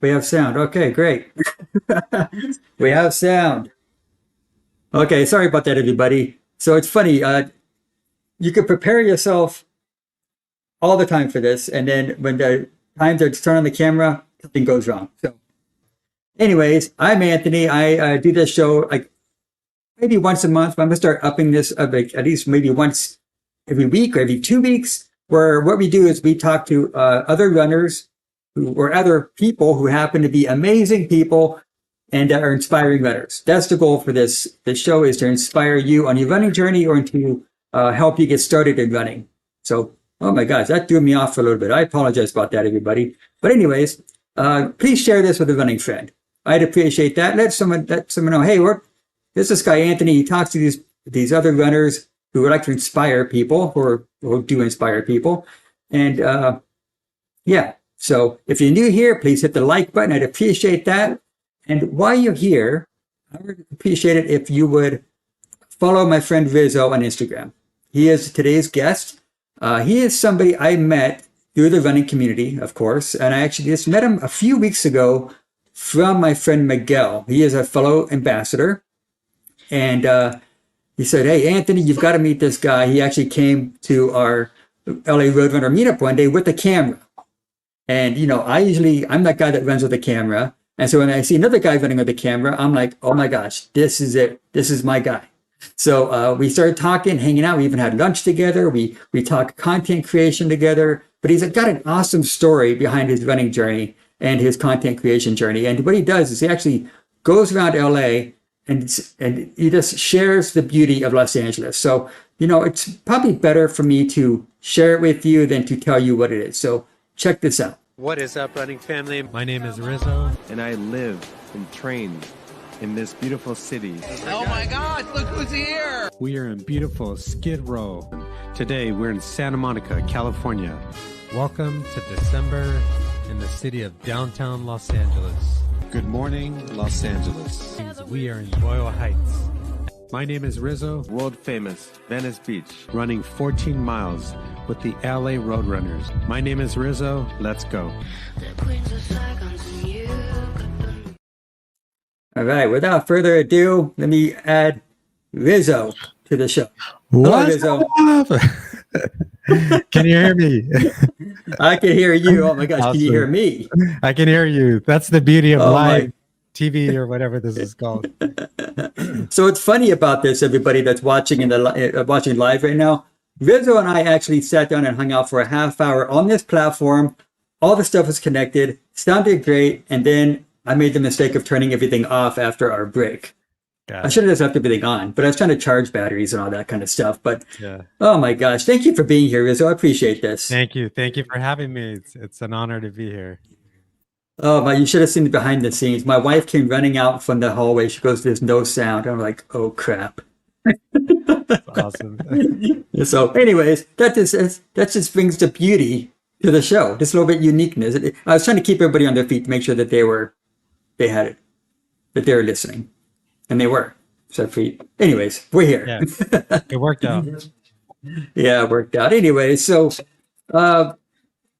We have sound. Okay, great. We have sound. Okay, sorry about that, everybody. So it's funny. You could prepare yourself all the time for this, and then when the time to turn on the camera, something goes wrong. So, anyways, I'm Anthony. I do this show like maybe once a month. But I'm gonna start upping this like at least maybe once every week or every 2 weeks. Where what we do is we talk to other runners or other people who happen to be amazing people and are inspiring runners. That's the goal for this. This show is to inspire you on your running journey or to help you get started in running. So, oh my gosh, that threw me off for a little bit. I apologize about that, everybody. But anyways, please share this with a running friend. I'd appreciate that. Let someone know, hey, this is this guy Anthony. He talks to these other runners who would like to inspire people or do inspire people. And yeah, so if you're new here, please hit the like button. I'd appreciate that. And while you're here, I would appreciate it if you would follow my friend Rizzo on Instagram. He is today's guest. He is somebody I met through the running community, of course, and I actually just met him a few weeks ago from my friend Miguel. He is a fellow ambassador, and he said, "Hey, Anthony, you've got to meet this guy." He actually came to our LA Roadrunner meetup one day with a camera, and I'm that guy that runs with a camera. And so when I see another guy running with a camera, I'm like, oh my gosh, this is it. This is my guy. So we started talking, hanging out. We even had lunch together. We talked content creation together. But he's got an awesome story behind his running journey and his content creation journey. And what he does is he actually goes around LA and he just shares the beauty of Los Angeles. So, it's probably better for me to share it with you than to tell you what it is. So check this out. What is up, running family? My name is Rizzo. And I live and train in this beautiful city. Oh my God, look who's here! We are in beautiful Skid Row. Today we're in Santa Monica, California. Welcome to December in the city of downtown Los Angeles. Good morning, Los Angeles. We are in Boyle Heights. My name is Rizzo. World famous Venice Beach. Running 14 miles with the LA Roadrunners. My name is Rizzo. Let's go. All right, without further ado, let me add Rizzo to the show. Hello, Rizzo. Can you hear me? I can hear you. Oh my gosh, awesome. Can you hear me? I can hear you. That's the beauty of live TV or whatever this is called. So what's funny about this, everybody that's watching watching live right now, Rizzo and I actually sat down and hung out for a half hour on this platform. All the stuff was connected, sounded great, and then I made the mistake of turning everything off after our break. I should have just left everything on, but I was trying to charge batteries and all that kind of stuff. But oh my gosh, thank you for being here, Rizzo. I appreciate this. Thank you for having me. It's an honor to be here. Oh my! You should have seen the behind the scenes. My wife came running out from the hallway. She goes, "There's no sound." I'm like, "Oh crap!" That's awesome. So, anyways, that just brings the beauty to the show. Just a little bit uniqueness. I was trying to keep everybody on their feet to make sure that they had it, that they were listening, and they were. So, anyways, we're here. Yeah, it worked out. Yeah, it worked out. Anyways, so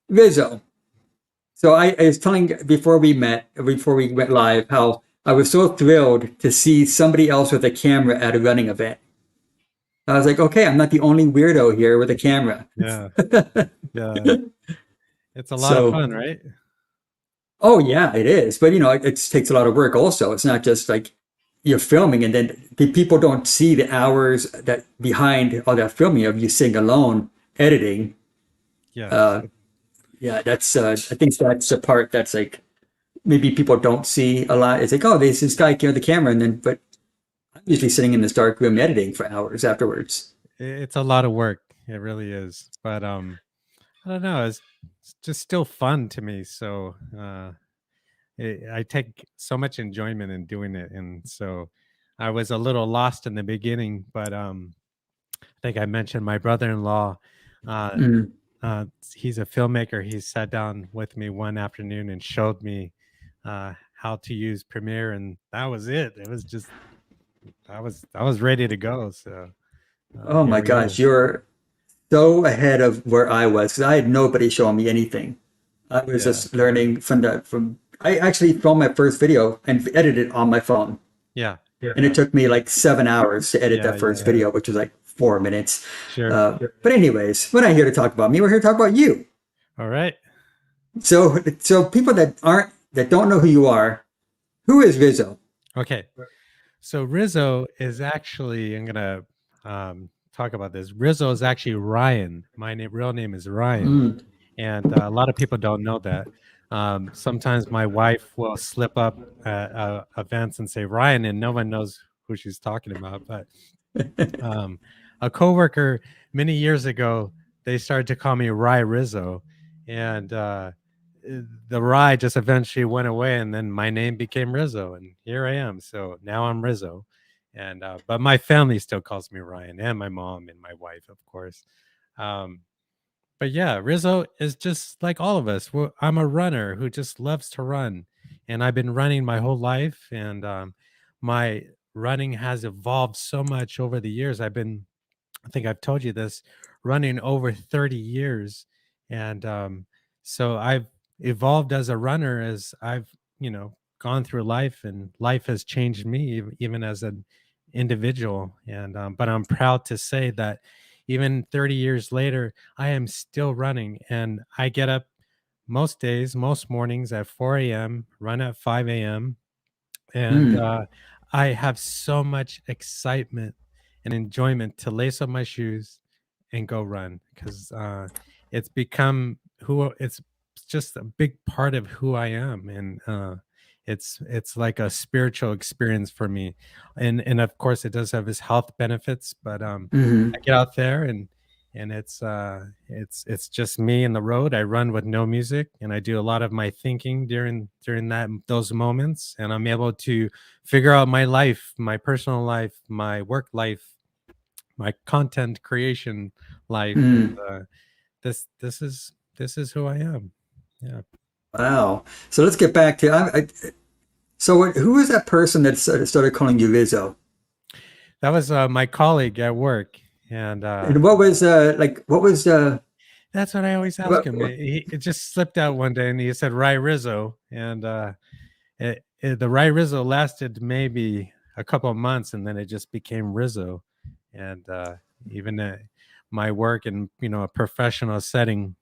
Rizzo. So I was telling before we went live, how I was so thrilled to see somebody else with a camera at a running event. I was like, okay, I'm not the only weirdo here with a camera. Yeah. It's a lot of fun, right? Oh yeah, it is. But it takes a lot of work also. It's not just like you're filming and then people don't see the hours that behind all that filming of you sitting alone editing. Yeah. Yeah, that's I think that's the part that's like maybe people don't see a lot. It's like, oh, there's this guy with the camera, but I'm usually sitting in this dark room editing for hours afterwards. It's a lot of work. It really is. But I don't know. It's just still fun to me. So I take so much enjoyment in doing it, and so I was a little lost in the beginning. But I think I mentioned my brother-in-law. He's a filmmaker. He sat down with me one afternoon and showed me how to use Premiere, and that was it. It was just I was ready to go. So oh my gosh, you're so ahead of where I was because I had nobody showing me anything. I was just learning from I actually filmed my first video and edited it on my phone. Yeah. And it took me like 7 hours to edit Yeah. that first Yeah. video, which was like 4 minutes. Sure. But anyways, we're not here to talk about me. We're here to talk about you. All right. So people that don't know who you are, who is Rizzo? Okay. So Rizzo is actually, I'm gonna talk about this. Rizzo is actually Ryan. My real name is Ryan, Mm, and a lot of people don't know that. Sometimes my wife will slip up at events and say Ryan, and no one knows who she's talking about. But um, a coworker many years ago, they started to call me Rye Rizzo, and the Rye just eventually went away, and then my name became Rizzo, and here I am. So now I'm Rizzo, and but my family still calls me Ryan, and my mom and my wife, of course. Um, but yeah, Rizzo is just like all of us. I'm a runner who just loves to run, and I've been running my whole life, and my running has evolved so much over the years. I think I've told you this, running over 30 years. And so I've evolved as a runner as I've, gone through life, and life has changed me even as an individual. And but I'm proud to say that even 30 years later, I am still running, and I get up most days, most mornings at 4 a.m., run at 5 a.m., and mm, I have so much excitement and enjoyment to lace up my shoes and go run, because it's become it's just a big part of who I am, and it's like a spiritual experience for me, and of course it does have its health benefits, but I mm, get out there, and it's just me and the road. I run with no music, and I do a lot of my thinking during those moments, and I'm able to figure out my life, my personal life, my work life, my content creation life, and mm. this is who I am. Yeah. Wow. So let's get back to who is that person that started calling you Rizzo? That was my colleague at work, and And what was that's what I always ask what, him. It just slipped out one day, and he said Rye Rizzo, and the Rye Rizzo lasted maybe a couple of months, and then it just became Rizzo. And even my work in a professional setting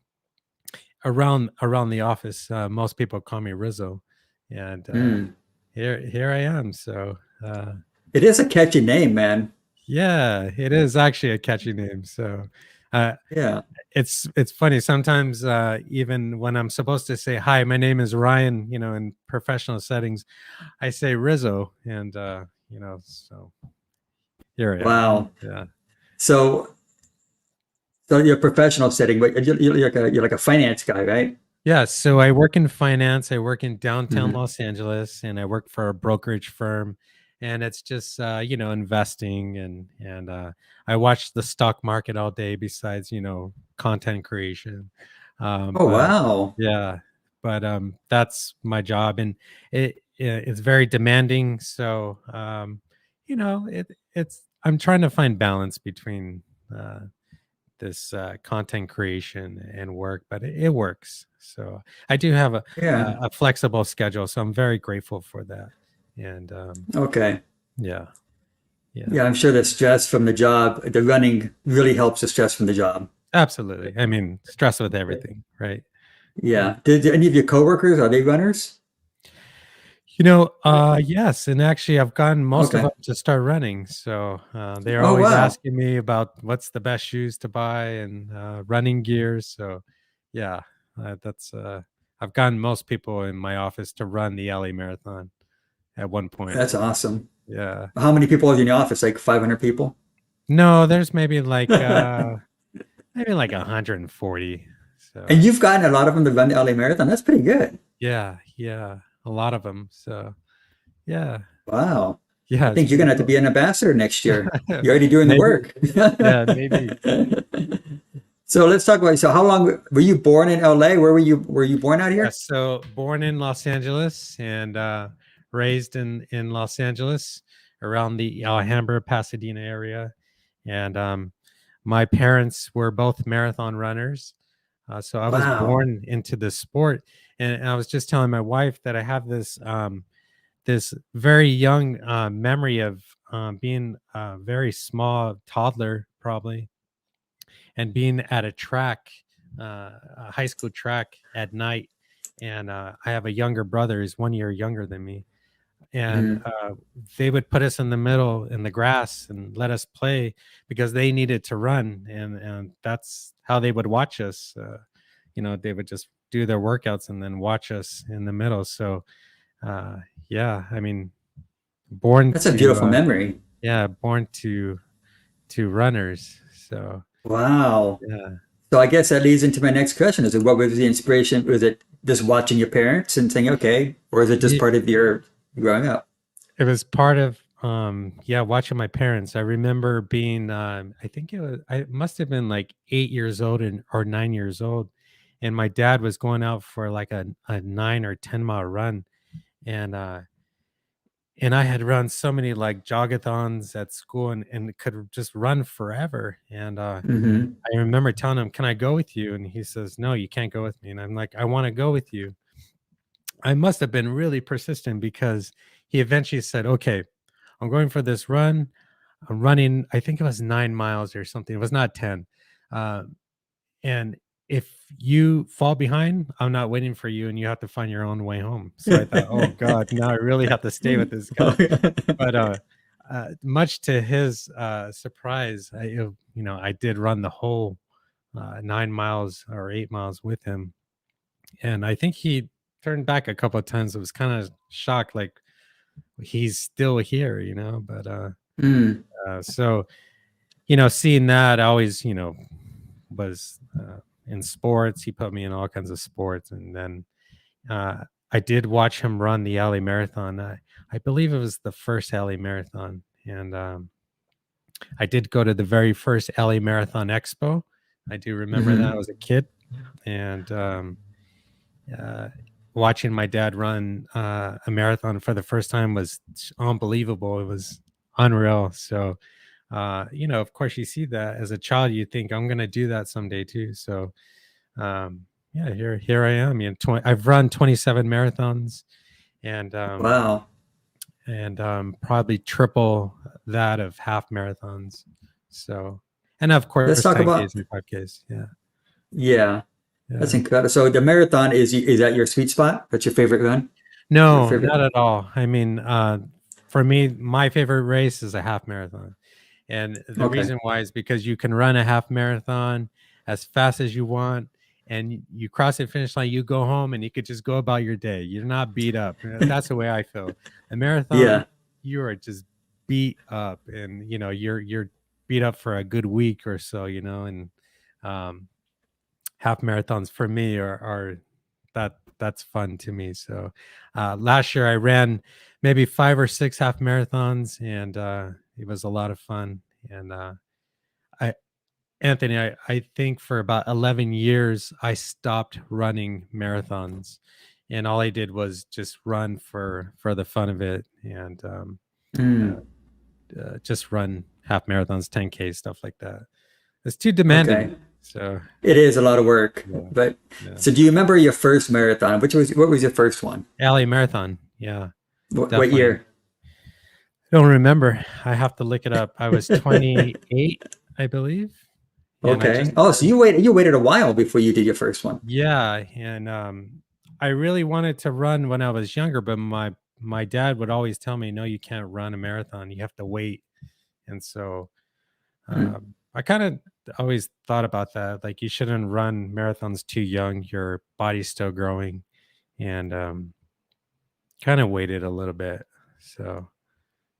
around the office, most people call me Rizzo, and mm. here I am. So It is a catchy name, man. yeah, it is actually a catchy name. So uh, Yeah. it's funny sometimes, even when I'm supposed to say hi, my name is Ryan, in professional settings, I say Rizzo, and so here I am. Wow. Yeah. So so your professional setting, but you're like a finance guy, right? Yeah, so I work in finance. I work in downtown Hmm. Los Angeles, and I work for a brokerage firm. And it's just investing, and I watch the stock market all day. Besides, content creation, Oh but wow. yeah, but that's my job, and it's very demanding. So it's I'm trying to find balance between uh, this content creation and work, but it works. So I do have Yeah. a flexible schedule, so I'm very grateful for that. And Okay. yeah, yeah, Yeah, I'm sure the stress from the job, the running really helps the stress from the job. absolutely. I mean, stress with everything, right? Yeah. Yeah. Did any of your coworkers, are they runners? Yes, and actually, I've gotten most of Okay. them to start running. So they're Oh always wow. asking me about what's the best shoes to buy and running gears. So yeah, that's I've gotten most people in my office to run the LA Marathon at one point. That's awesome. Yeah. How many people are in your office? Like 500 people? No, there's maybe like And 140. So you've gotten a lot of them to run the LA Marathon. That's pretty good. yeah, yeah, a lot of them. So yeah, Wow. I yeah, it's think you're pretty gonna have to cool. be an ambassador next year. You're already doing the Maybe, work. yeah, maybe. So let's talk about, so how long were you born in LA? Were you born out Yeah, here? so born in Los Angeles and raised in Los Angeles around the Alhambra, Pasadena area, and my parents were both marathon runners. So I was Wow. born into the sport. And I was just telling my wife that I have this this very young memory of being a very small toddler, probably, and being at a track, a high school track at night. And I have a younger brother who's 1 year younger than me. And Mm. they would put us in the middle in the grass and let us play because they needed to run. And that's how they would watch us. They would just do their workouts and then watch us in the middle. So, uh, yeah, I mean, born That's a to, beautiful memory. yeah, born to runners. So, Wow. yeah. So I guess that leads into my next question: is it what was the inspiration? Was it just watching your parents and saying, okay, or is it just part of your growing up? It was part of yeah, watching my parents. I remember being I think I must have been like 8 years old or 9 years old. And my dad was going out for like a 9 or 10 mile run. And and I had run so many like jogathons at school and could just run forever. And Hmm. I remember telling him, "Can I go with you?" And he says, "No, you can't go with me." And I'm like, "I want to go with you." I must have been really persistent because he eventually said, "Okay, I'm going for this run. I'm running, I think it was 9 miles or something. It was not 10. Uh, and if you fall behind, I'm not waiting for you and you have to find your own way home." So I thought, oh God, now I really have to stay with this guy. But much to his surprise, I did run the whole 9 miles or 8 miles with him. And I think he turned back a couple of times. I was kind of shocked, like he's still here, but Mm. so seeing that, I always, was in sports. He put me in all kinds of sports. And then I did watch him run the LA Marathon. I believe it was the first LA Marathon. And I did go to the very first LA Marathon Expo. I do remember that. I Hmm. was a kid. And uh, watching my dad run a marathon for the first time was unbelievable. It was unreal. So, of course, you see that as a child, you think I'm going to do that someday too. So, yeah, here I am. I've run 27 marathons, and Wow. probably triple that of half marathons. So, and of Let's course, talk 10Ks about, and 5Ks. Yeah, yeah, that's yeah. incredible. So the marathon is that your sweet spot? That's your favorite run? Your No, favorite? not at all. I mean, for me, my favorite race is a half marathon. And the Okay. reason why is because you can run a half marathon as fast as you want, and you cross the finish line, you go home and you could just go about your day. You're not beat up. That's the way I feel. A marathon, Yeah. you are just beat up, and you're beat up for a good week or so, and um half marathons for me are that's fun to me. So last year I ran maybe 5 or 6 half marathons, and it was a lot of fun. And I Anthony, I think for about 11 years I stopped running marathons, and all I did was just run for the fun of it. And Mm. just run half marathons, 10K, stuff like that. It's too Okay. demanding. So It is a lot of work, yeah, but yeah. so do you remember your first marathon? What was your first one? LA Marathon. Yeah, What definitely. year? Don't remember. I have to look it up. I was 28, I believe. And I Okay. just Oh, so turned, you waited a while before you did your first one. yeah. And I really wanted to run when I was younger, but my dad would always tell me, no, you can't run a marathon. You have to wait. And so Hmm. I kind of always thought about that. Like, you shouldn't run marathons too young. Your body's still growing. And kind of waited a little bit. So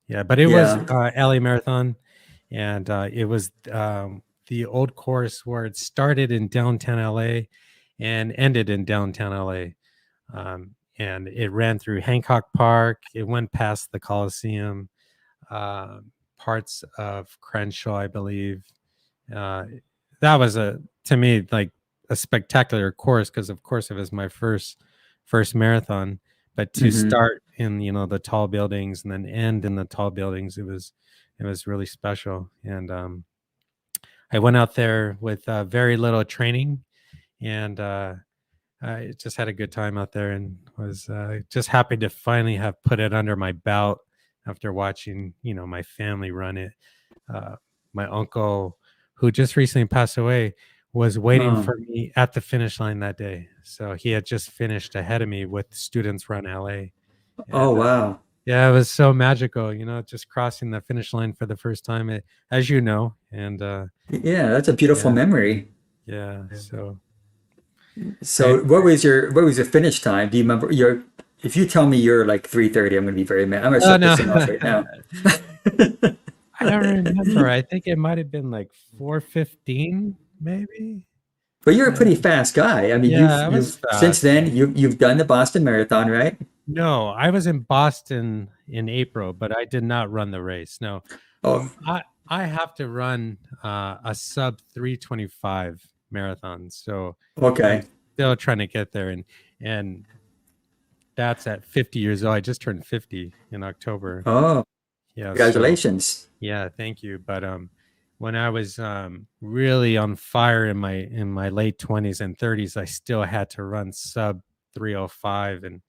yeah, but it was Yeah. LA Marathon, and it was the old course where it started in downtown LA and ended in downtown LA. And it ran through Hancock Park. It went past the Coliseum, uh, parts of Crenshaw, I believe. Uh, that was to me, like a spectacular course because, of course, it was my first marathon. But to Hmm. start in the tall buildings and then end in the tall buildings, it was really special. And I went out there with very little training, and I just had a good time out there, and was just happy to finally have put it under my belt after watching, my family run it. My uncle, who just recently passed away, was waiting Oh, for me at the finish line that day. So he had just finished ahead of me with Students Run LA. oh And wow. yeah, it was so magical, just crossing the finish line for the first time, as you know. And Yeah, that's a beautiful yeah, memory. yeah. So I, So what was your finish time? Do you remember your if you tell me you're like 3:30, I'm gonna be very mad. I'm gonna oh shut no, this thing off right now. I don't remember. I think it might have been like 4:15, maybe. But you're a Yeah, pretty fast guy. I mean, yeah, I was you've since fast. then you've done the Boston Marathon, right? No, I was in Boston in April, but I did not run the race. No, Oh, I have to run a sub 3:25 marathon, so I'm okay. still trying to get there, and that's at 50 years old. I just turned 50 in October. Oh, Yeah, so congratulations. yeah, thank you. But when I was really on fire in my late 20s and 30s, I still had to run sub 3:05, and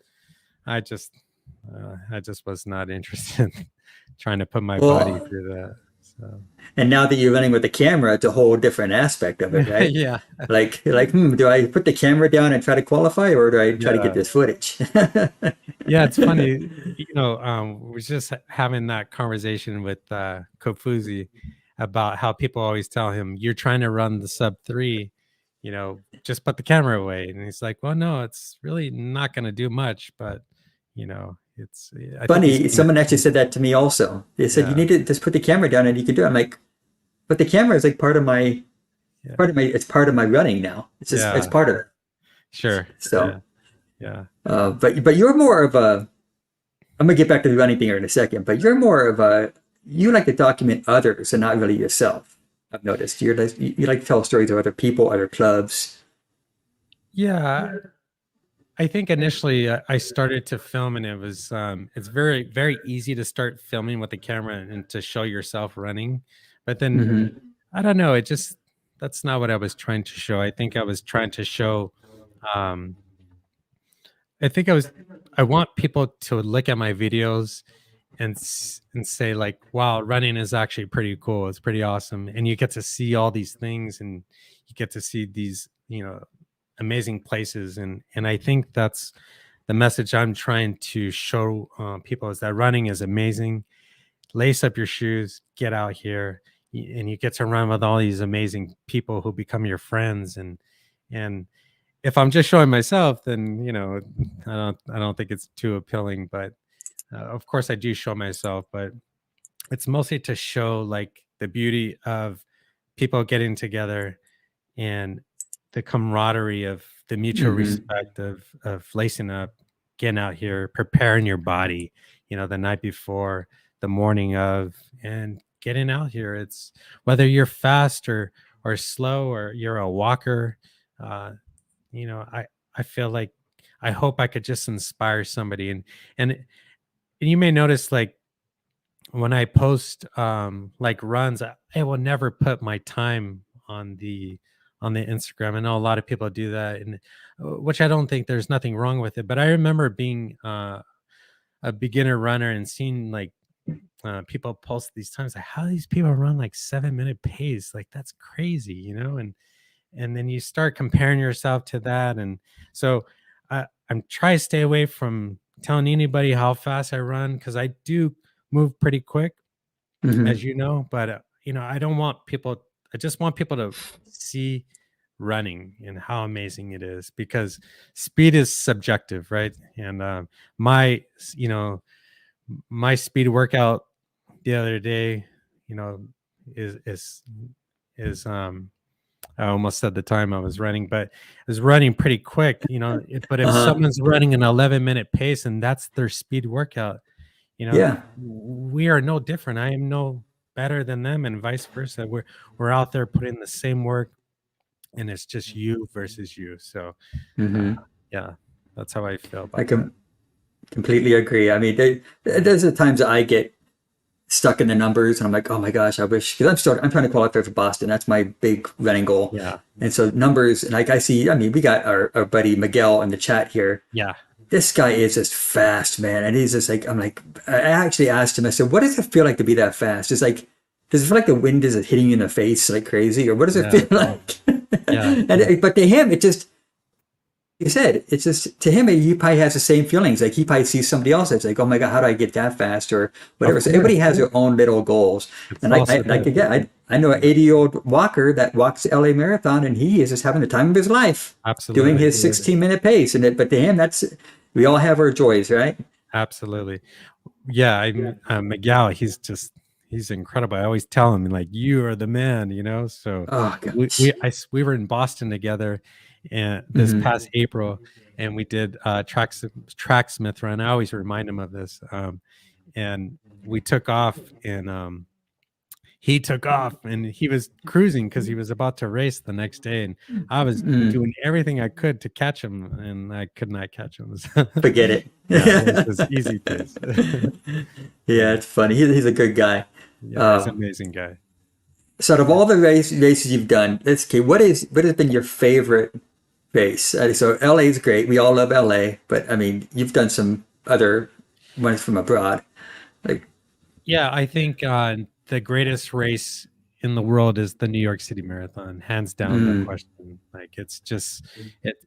I just I just was not interested in trying to put my body Well, through that. So and now that you're running with the camera, it's a whole different aspect of it, right? yeah, Do I put the camera down and try to qualify, or do I try to get yeah, this footage? yeah. It's funny, we're just having that conversation with Kofuzi about how people always tell him, "You're trying to run the sub 3, just put the camera away." And he's like, "Well, no, it's really not going to do much, but it's." I think he's Funny, gonna, someone actually said that to me also. They said you yeah, need to just put the camera down and you can do it. I'm like, but the camera is like yeah, it's part of my running now. It's yeah, part of it. sure, So, yeah, yeah. but you're more of a. I'm gonna get back to the running thing here in a second. But you're more of a. You like to document others and not really yourself. I've noticed you like to tell stories of other people, other clubs. Yeah, I think initially I started to film, and it's very very easy to start filming with the camera and to show yourself running, but then Hmm. I don't know, it just that's not what I was trying to show. I think I was trying to show, um, I think I want people to look at my videos and say like, wow, running is actually pretty cool. It's pretty awesome, and you get to see all these things, and you get to see these amazing places, and I think that's the message I'm trying to show people, is that running is amazing. Lace up your shoes, get out here, and you get to run with all these amazing people who become your friends. And if I'm just showing myself, then I don't think it's too appealing. But of course, I do show myself, but it's mostly to show like the beauty of people getting together, and the camaraderie of the mutual Hmm. respect of lacing up, getting out here, preparing your body, the night before, the morning of, and getting out here. It's whether you're fast or slow, or you're a walker. Uh, I feel like I hope I could just inspire somebody, and you may notice, like, when I post like runs, I will never put my time on the Instagram. I know a lot of people do that, and which I don't think there's nothing wrong with it. But I remember being a beginner runner and seeing like people post these times, like, how do these people run like 7-minute pace? Like, that's crazy, and then you start comparing yourself to that, and so I'm trying to stay away from telling anybody how fast I run, because I do move pretty quick, as Hmm. you know. But I don't want people. I just want people to see running and how amazing it is, because speed is subjective, right? And my you know my speed workout the other day, you know is is I almost said the time I was running, but I was running pretty quick, but if Uh-huh. someone's running an 11-minute pace and that's their speed workout, Yeah. we are no different. I am no better than them, and vice versa. We're out there putting the same work, and it's just you versus you. So, uh, Hmm. yeah, that's how I feel I about that. can completely agree. I mean, there's the times I get stuck in the numbers, and I'm like, oh my gosh, I wish, because I'm trying to qualify for Boston. That's my big running goal. Yeah. And so numbers, and like I see, I mean, we got our buddy Miguel in the chat here. Yeah. This guy is just fast, man. And he's just like, I'm like, I actually asked him, I said, what does it feel like to be that fast? It's like, does it feel like the wind is hitting you in the face like crazy? Or what does it Yeah. feel like? Yeah. But to him, it just, he said, it's just, to him, he probably has the same feelings. Like he probably sees somebody else that's like, oh my God, how do I get that fast? Or whatever. Of So course. everybody has their own little goals. It's And like, also like again, I know an 80-year-old walker that walks the LA Marathon, and he is just having the time of his life doing absolutely. his 16-minute pace. But to him, we all have our joys, right? Absolutely. Yeah. Miguel, he's incredible. I always tell him like, you are the man, you know? So Oh gosh. we were in Boston together and this past April, and we did Tracksmith run. I always remind him of this. And we took off, and he took off, and he was cruising because he was about to race the next day, and I was doing everything I could to catch him, and I could not catch him. Forget it. Yeah, it was easy pace. Yeah, it's funny. He's a good guy. Yeah, he's an amazing guy. So out of all the races you've done, okay, what has been your favorite race? So LA is great. We all love LA, but I mean, you've done some other ones from abroad. Like, Yeah, I think the greatest race in the world is the New York City Marathon, hands down, no question. Like it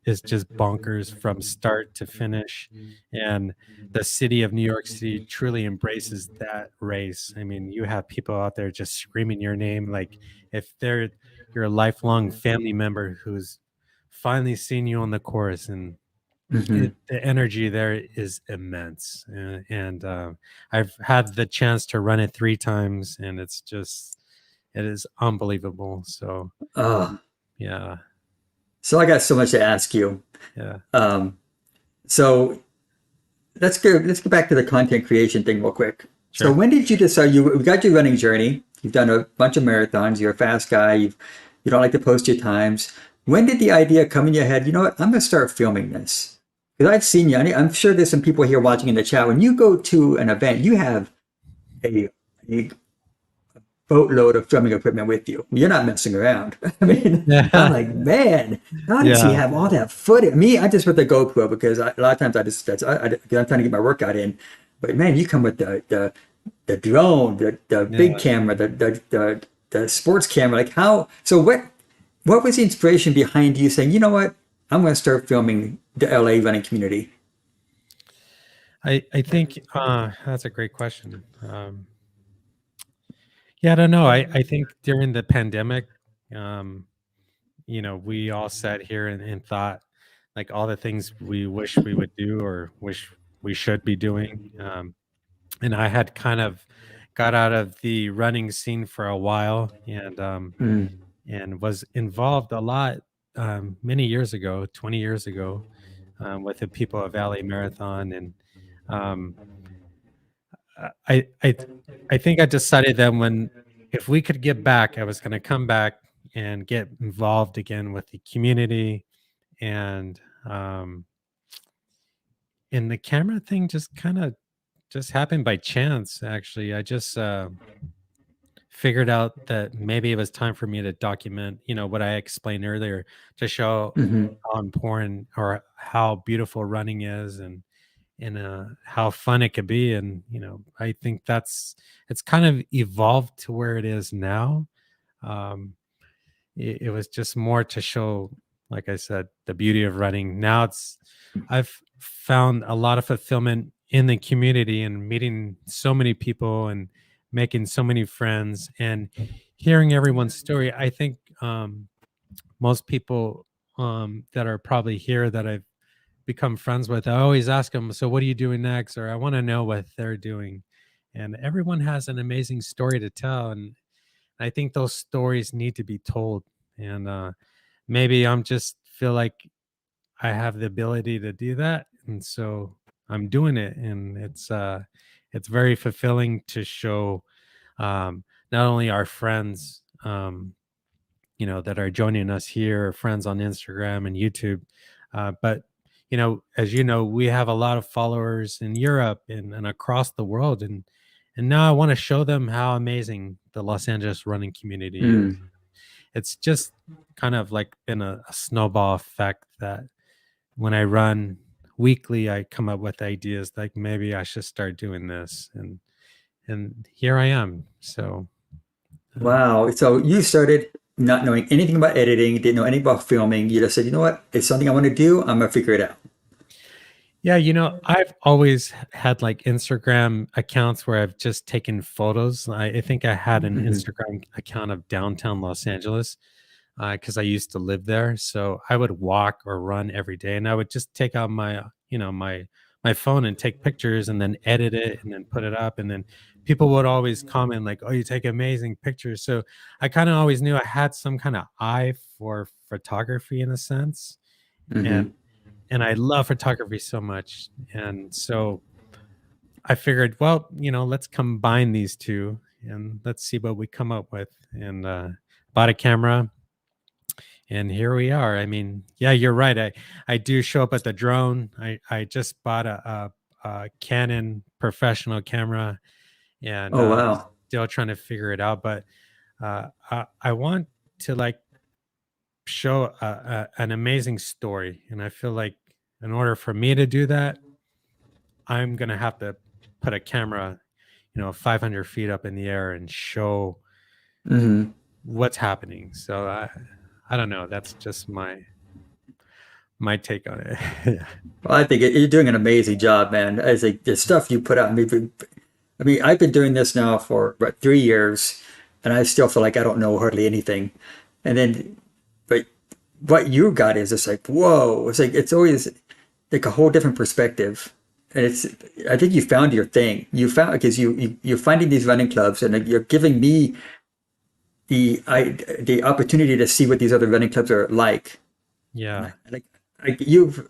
is just bonkers from start to finish, and the city of New York City truly embraces that race. I mean, you have people out there just screaming your name, like if you're a lifelong family member who's finally seen you on the course, and the energy there is immense. And I've had the chance to run it 3 times, and it is unbelievable. So oh, yeah. so I got so much to ask you. Yeah. So let's go back to the content creation thing real quick. Sure. So when did you decide we got your running journey? You've done a bunch of marathons. You're a fast guy. You don't like to post your times. When did the idea come in your head? You know what? I'm going to start filming this. Because I've seen you. I'm sure there's some people here watching in the chat. When you go to an event, you have a boatload of filming equipment with you. You're not messing around. I mean, I'm like, man, how does he have all that footage? Me, I just with the GoPro because a lot of times I'm trying to get my workout in. But man, you come with the drone, the big camera, the sports camera. Like how? So what was the inspiration behind you saying, you know what, I'm going to start filming the LA running community? I think that's a great question. Yeah, I don't know. I think during the pandemic, we all sat here and thought like all the things we wish we would do or wish we should be doing. And I had kind of got out of the running scene for a while, and was involved a lot many years ago, 20 years ago, with the people of LA Marathon. And I think I decided that if we could get back, I was going to come back and get involved again with the community. And the camera thing just kind of just happened by chance. Actually, I just figured out that maybe it was time for me to document, what I explained earlier, to show how important or how beautiful running is, and how fun it could be. And I think it's kind of evolved to where it is now. It was just more to show, like I said, the beauty of running. Now I've found a lot of fulfillment in the community and meeting so many people and making so many friends and hearing everyone's story. I think most people that are probably here that I've become friends with, I always ask them, so what are you doing next? Or I want to know what they're doing. And everyone has an amazing story to tell. And I think those stories need to be told. And maybe I'm just feel like I have the ability to do that. And so I'm doing it. And it's very fulfilling to show not only our friends, that are joining us here, friends on Instagram and YouTube, but as you know, we have a lot of followers in Europe and across the world, and and now I want to show them how amazing the Los Angeles running community is. Mm. It's just kind of like been a snowball effect that when I run weekly, I come up with ideas like maybe I should start doing this, and here I am. So Wow. So you started not knowing anything about editing, didn't know anything about filming. You just said, you know what? It's something I want to do. I'm gonna figure it out. yeah, I've always had like Instagram accounts where I've just taken photos. I think I had an Hmm. Instagram account of downtown Los Angeles because I used to live there. So I would walk or run every day, and I would just take out my phone and take pictures, and then edit it, and then put it up, and then people would always comment like, "Oh, you take amazing pictures." So I kind of always knew I had some kind of eye for photography in a sense, and Hmm. and I love photography so much, and so I figured, well, let's combine these two and let's see what we come up with, and bought a camera, and here we are. I mean, yeah, you're right. I do show up at the drone. I just bought a Canon professional camera, and Oh, wow. still trying to figure it out. But I want to like show an amazing story, and I feel like in order for me to do that, I'm gonna have to put a camera, 500 feet up in the air and show Hmm. what's happening. So I don't know. That's just my take on it. Yeah. Well, I think you're doing an amazing job, man. As the stuff you put out, I mean, I've been doing this now for about 3 years, and I still feel like I don't know hardly anything. And then, but what you got is it's like, whoa! It's like it's always like a whole different perspective. And I think you found your thing. You found because you're finding these running clubs, and you're giving me the opportunity to see what these other running clubs are like. Yeah. Like, like you've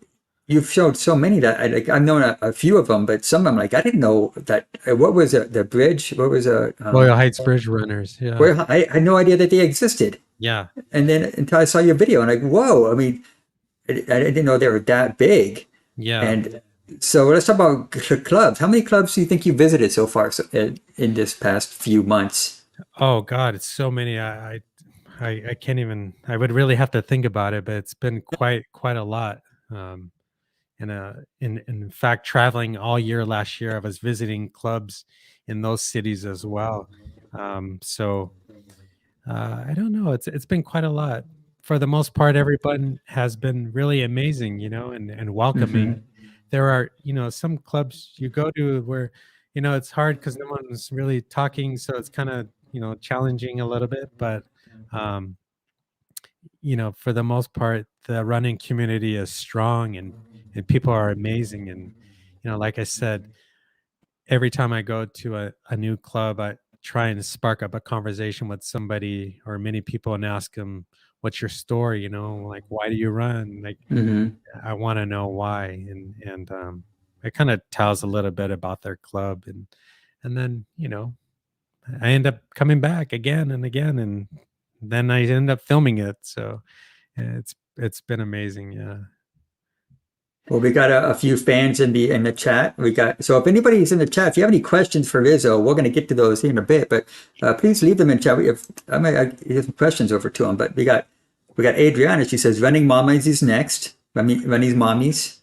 showed so many that I've known a few of them, but some of them like I didn't know that. What was the bridge? What was Loyal Heights Bridge Runners. Yeah. where I had no idea that they existed. Yeah. And then until I saw your video, and like, whoa! I mean, I didn't know they were that big. Yeah. And so let's talk about clubs. How many clubs do you think you visited so far in this past few months? Oh God, it's so many. I can't even. I would really have to think about it, but it's been quite a lot. Um, and in fact, traveling all year last year, I was visiting clubs in those cities as well. So I don't know. It's been quite a lot. For the most part, everyone has been really amazing, and welcoming. Hmm. There are, some clubs you go to where, it's hard because no one's really talking, so it's kind of, challenging a little bit. But, um, for the most part, the running community is strong, and people are amazing. And, like I said, every time I go to a new club, I try and spark up a conversation with somebody or many people and ask them, "What's your story?" Like, "Why do you run?" Like, Hmm. I want to know why, and it kind of tells a little bit about their club, and then I end up coming back again and again, and then I end up filming it. So it's been amazing. Yeah. Well, we got a few fans in the chat. We got so if anybody's in the chat, if you have any questions for Rizzo, we're going to get to those here in a bit. But please leave them in chat. I might get some questions over to him. But we got Adriana. She says running mommies is next. Running mommies.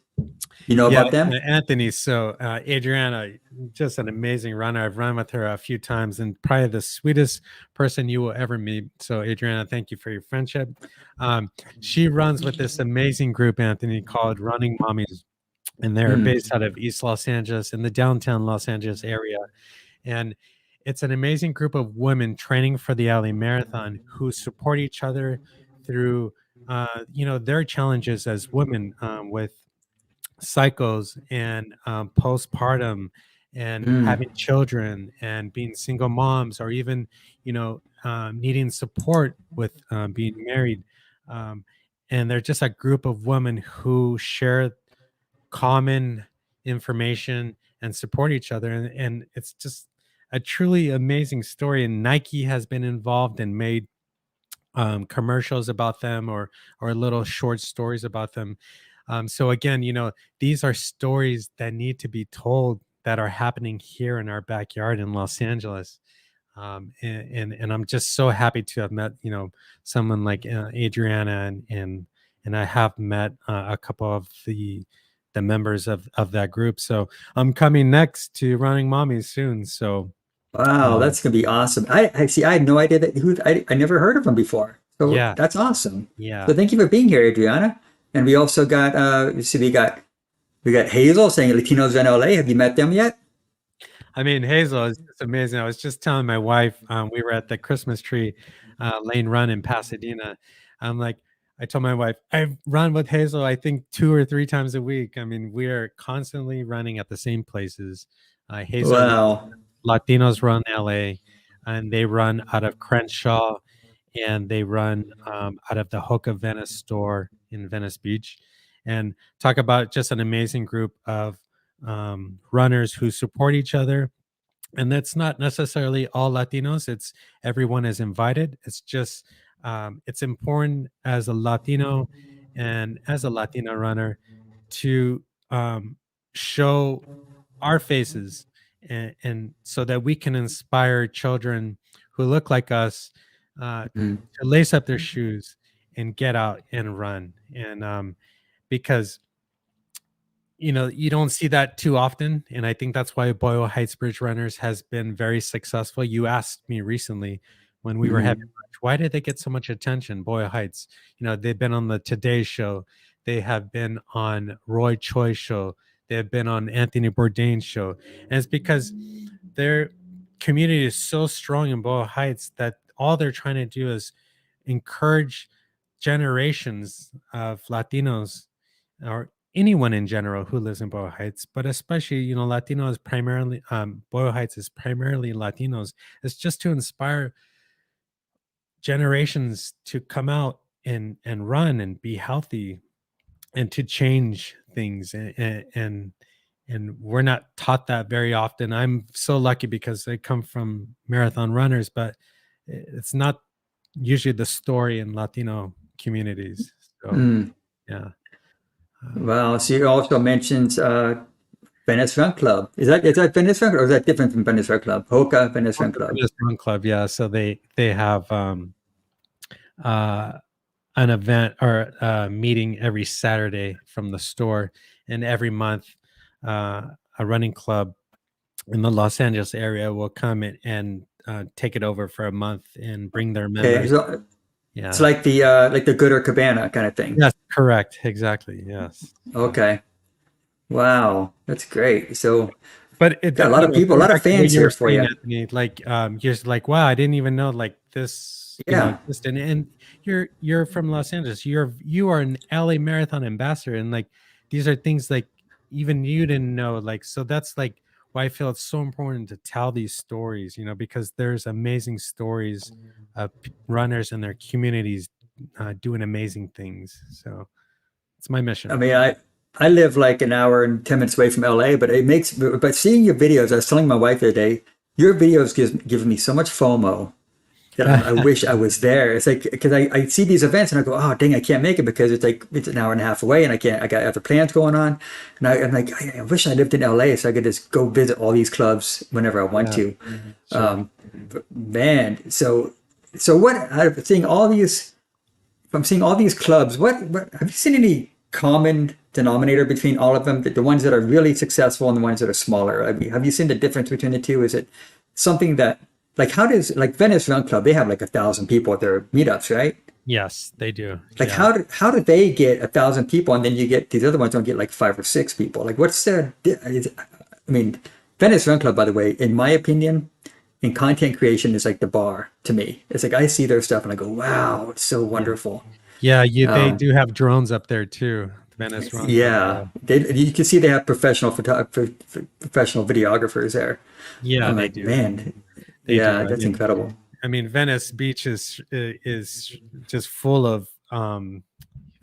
You know Yeah, about them? Anthony. So Adriana, just an amazing runner. I've run with her a few times, and probably the sweetest person you will ever meet. So Adriana, thank you for your friendship. She runs with this amazing group, Anthony, called Running Mommies, and they're Mm, based out of East Los Angeles in the downtown Los Angeles area. And it's an amazing group of women training for the LA Marathon who support each other through, their challenges as women with cycles and postpartum and having mm, children and being single moms, or even needing support with being married, um, and they're just a group of women who share common information and support each other, and it's just a truly amazing story. And Nike has been involved and made commercials about them, or little short stories about them. So again, these are stories that need to be told that are happening here in our backyard in Los Angeles. And I'm just so happy to have met, someone like Adriana, and I have met a couple of the members of that group. So I'm coming next to Running Mommies soon. So Wow, um, that's gonna be awesome. I see. I had no idea that I never heard of him before. So yeah, that's awesome. yeah. So thank you for being here, Adriana. And we also got we got Hazel saying Latinos in LA. Have you met them yet? I mean, Hazel is just amazing. I was just telling my wife, we were at the Christmas tree lane run in Pasadena. I'm like, I told my wife, I run with Hazel, I think 2 or 3 times a week. I mean, we are constantly running at the same places. Hazel Wow. Latinos Run LA, and they run out of Crenshaw, and they run out of the Hoka Venice store in Venice Beach. And talk about just an amazing group of runners who support each other. And that's not necessarily all Latinos. It's everyone is invited. It's just it's important as a Latino and as a Latina runner to show our faces, and so that we can inspire children who look like us Mhm. to lace up their shoes and get out and run. And because you don't see that too often, and I think that's why Boyle Heights Bridge Runners has been very successful. You asked me recently when we were having Mhm. lunch, why did they get so much attention, Boyle Heights? They've been on the Today Show, they have been on Roy Choi show, they have been on Anthony Bourdain's show, and it's because their community is so strong in Boyle Heights that all they're trying to do is encourage generations of Latinos, or anyone in general who lives in Boyle Heights, but especially, Latino is primarily, Boyle Heights is primarily Latinos. It's just to inspire generations to come out and run and be healthy and to change things. And we're not taught that very often. I'm so lucky because I come from marathon runners, but it's not usually the story in Latino communities. So Mm. yeah. Um, Wow. So you also mentioned Venice Run Club. Is that Venice Run or is that different from Venice Run Club? Hoka Venice Run Club. Venice Run Club, yeah. So they have uh, an event or a meeting every Saturday from the store, and every month a running club in the Los Angeles area will come and take it over for a month and bring their Okay. members. So it's Yeah. like the Gooder Cabana kind of thing. Yes, correct. Exactly. Yes. So, Okay. Wow. That's great. So but it, got a lot of people, a going lot of back to what fans you here were for saying, you. Anthony, like you're just like, wow, I didn't even know like this, Yeah. just and you're from Los Angeles. You are an LA Marathon ambassador, and like these are things like even you didn't know. Like, so that's like why I feel it's so important to tell these stories, because there's amazing stories of runners and their communities doing amazing things. So it's my I mission. mean, I live like an hour and 10 minutes away from LA, but seeing your videos, I was telling my wife the other day, your videos give me so much FOMO that I wish I was there. It's like because I see these events and I go, oh dang, I can't make it because it's an hour and a half away and I can't. I got other plans going on, and I'm like, I wish I lived in LA so I could just go visit all these clubs whenever I want Yeah, to. sure. But man, so what? I'm seeing all these. If I'm seeing all these clubs, what have you seen any common denominator between all of them? The ones that are really successful and the ones that are smaller. I mean, have you seen the difference between the two? Is it something that like how does like Venice Run Club? They have like 1,000 people at their meetups, right? Yes, they do. Like Yeah. how do they get 1,000 people and then you get these other ones don't get like 5 or 6 people? Like what's their? I mean, Venice Run Club, by the way, in my opinion, in content creation is like the bar to me. It's like I see their stuff and I go, wow, it's so Yeah. wonderful. Yeah, they Um, do have drones up there too. The Venice Run Club. Yeah, Yeah, you can see they have professional videographers there. yeah, I'm they like, do. man, They do. yeah, that's incredible. I mean, Venice Beach is just full of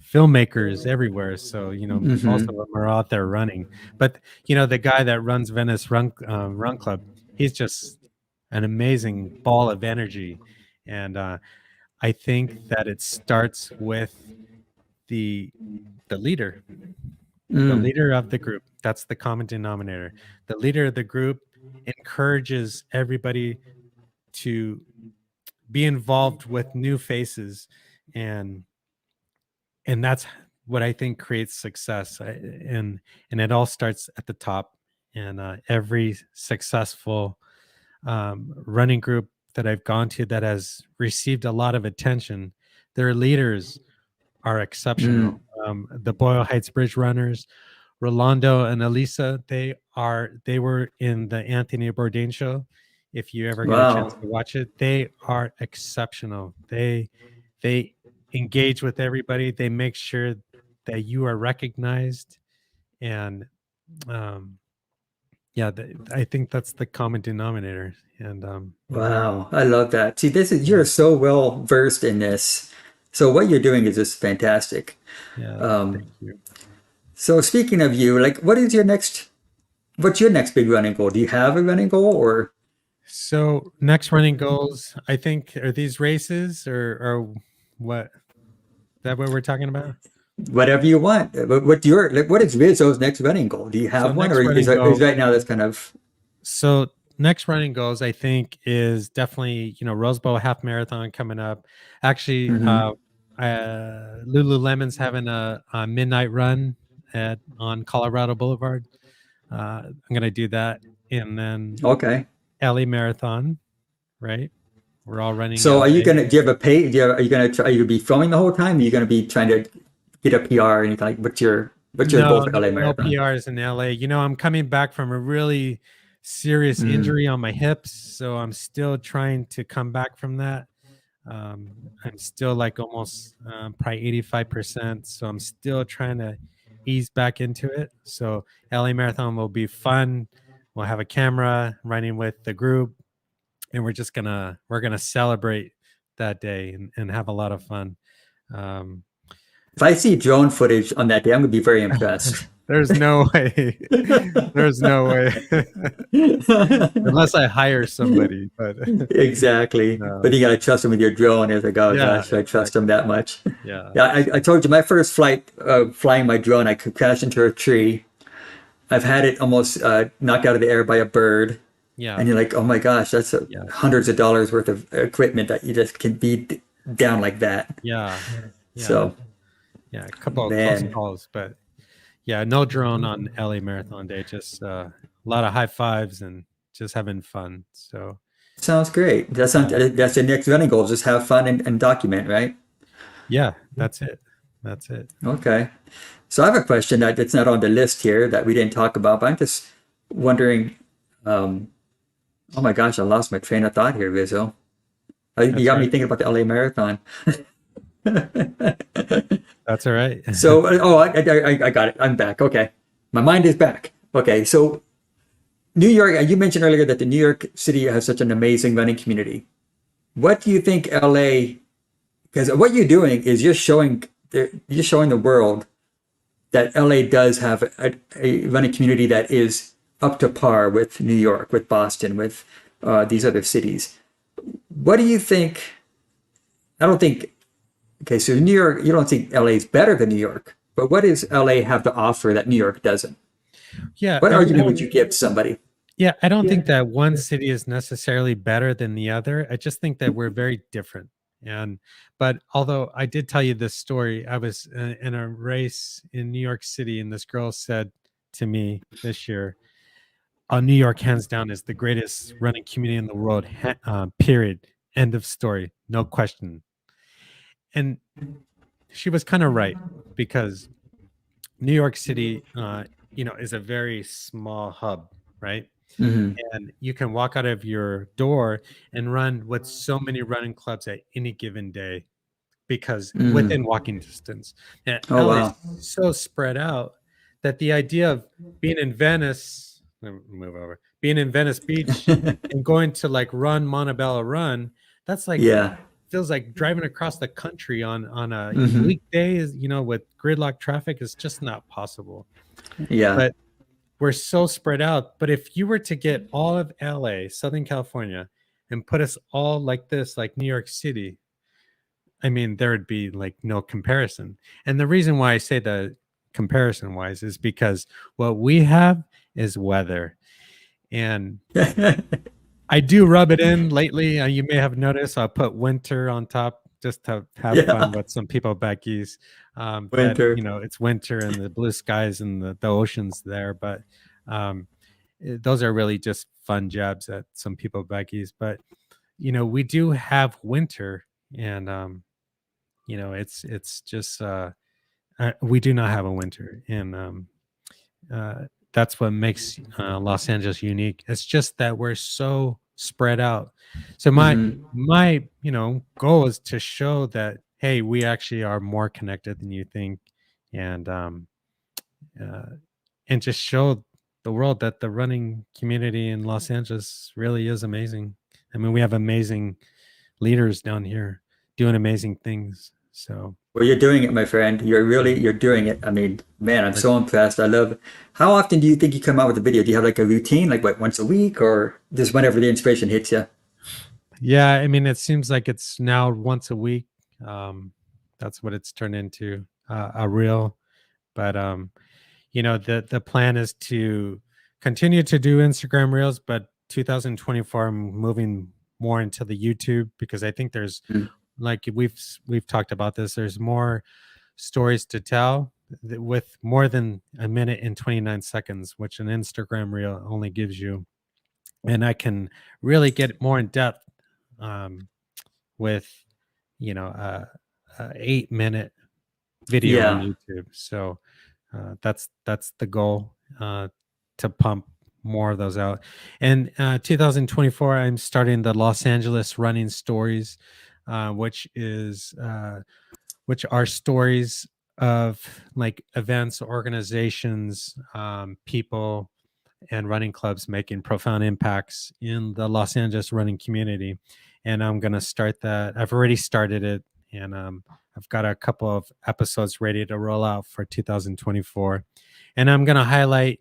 filmmakers everywhere. So most of Hmm. them are out there running. But the guy that runs Venice Run Club, he's just an amazing ball of energy, and I think that it starts with the leader. The Mm. leader of the group, that's the common denominator. The leader of the group encourages everybody to be involved with new faces, and that's what I think creates success. And it all starts at the top. And every successful running group that I've gone to that has received a lot of attention, their leaders are exceptional. Mm. The Boyle Heights Bridge Runners, Rolando and Elisa, they were in the Anthony Bourdain show. If you ever get a chance Wow. to watch it, they are exceptional. They engage with everybody. They make sure that you are recognized, and um, yeah, I think that's the common denominator. And Wow. I love that. See, you're so well versed in this. So what you're doing is just fantastic. yeah, Um, thank you. so speaking of you, like, what's your next big running goal? Do you have a running goal or So next running goals, I think, are these races or what? Is that what we're talking about? whatever you want? What is Rizzo's next running goal? Do you So have one, or next running goal. is right now that's kind of So next running goals, I think, is definitely Rose Bowl half marathon coming up. Actually, Mhm. Lululemon's having a midnight run on Colorado Boulevard. I'm gonna do that, and then Okay. LA Marathon. Right, we're all running So LA. do you have a pay? Are you gonna try? Are you gonna be filming the whole time? Are you gonna be trying to get a PR? And like, what's your goal No, for LA no Marathon? PRs in LA. I'm coming back from a really serious Mm. injury on my hips, so I'm still trying to come back from that. I'm still like almost probably 85%, so I'm still trying to ease back into it. So LA Marathon will be fun. We'll have a camera running with the group, and we're gonna celebrate that day and have a lot of fun. Um, If I see drone footage on that day, I'm gonna be very impressed. There's no way. There's no way. Unless I hire somebody, but Exactly. no. But you gotta trust them with your drone. It's like, oh Yeah, gosh, I trust them exactly. that much. Yeah. Yeah, I told you my first flight, flying my drone, I could crash into a tree. I've had it almost knocked out of the air by a bird. Yeah. And you're like, oh my gosh, that's Yeah. hundreds of dollars worth of equipment that you just can be down like that. Yeah. Yeah. So, Yeah. A couple of close man, calls, but yeah, no drone on LA Marathon Day. Just a lot of high fives and just having fun. So sounds great. yeah. That's the next running goal. Just have fun and document, right? Yeah, that's it. That's it. Okay. So I have a question that's not on the list here that we didn't talk about, but I'm just wondering. Um, oh my gosh, I lost my train of thought here, Rizzo. You That's got all me right. thinking about the LA Marathon. That's all right. So, I got it. I'm back. Okay. My mind is back. Okay. So, New York, you mentioned earlier that the New York City has such an amazing running community. What do you think LA, because what you're doing is you're showing the world that LA does have a running community that is up to par with New York, with Boston, with these other cities. What do you think? I don't think, okay, so New York, you don't think LA is better than New York, but what does LA have to offer that New York doesn't? Yeah, What I argument don't would you give to somebody? Yeah, I don't think that one city is necessarily better than the other. I just think that we're very different. And but although I did tell you this story, I was in a race in New York City, and this girl said to me this year, New York, hands down, is the greatest running community in the world. Period. End of story. No question." And she was kind of right, because New York City, is a very small hub, right? Hmm. And you can walk out of your door and run with so many running clubs at any given day, because Hmm. within walking distance. And Oh, LA is wow. so spread out that the idea of being in Venice, let me move over, being in Venice Beach and going to like run Montebello Run, that's like Yeah. feels like driving across the country on a Hmm. weekday, with gridlock traffic is just not possible. Yeah. But we're so spread out. But if you were to get all of LA, Southern California, and put us all like this, like New York City, I mean, there would be like no comparison. And the reason why I say that comparison wise, is because what we have is weather. And I do rub it in lately. You may have noticed I'll put winter on top just to have fun Yeah, with some people back east. That, winter. it's winter and the blue skies and the oceans there. But those are really just fun jabs at some people back east. But, we do have winter. And, it's just, we do not have a winter. And that's what makes Los Angeles unique. It's just that we're so spread out. So Hmm. my goal is to show that, hey, we actually are more connected than you think, and uh, and just show the world that the running community in Los Angeles really is amazing. I mean, we have amazing leaders down here doing amazing things. So Well, you're doing it, my friend. You're doing it. I mean, man, I'm so impressed. I love. How often do you think you come out with a video? Do you have like a routine, like what, once a week, or just whenever the inspiration hits you? yeah, I mean, it seems like it's now once a week. Um, that's what it's turned into, a reel. But the plan is to continue to do Instagram reels, but 2024, I'm moving more into the YouTube, because I think there's, Mm. like we've talked about this. There's more stories to tell with more than a minute and 29 seconds, which an Instagram reel only gives you, and I can really get more in depth, um, with a 8-minute video on Yeah. YouTube. So that's the goal, to pump more of those out. And 2024, I'm starting the Los Angeles Running Stories, which is which are stories of like events, organizations, people, and running clubs making profound impacts in the Los Angeles running community. And I'm going to start that. I've already started it. And I've got a couple of episodes ready to roll out for 2024. And I'm going to highlight,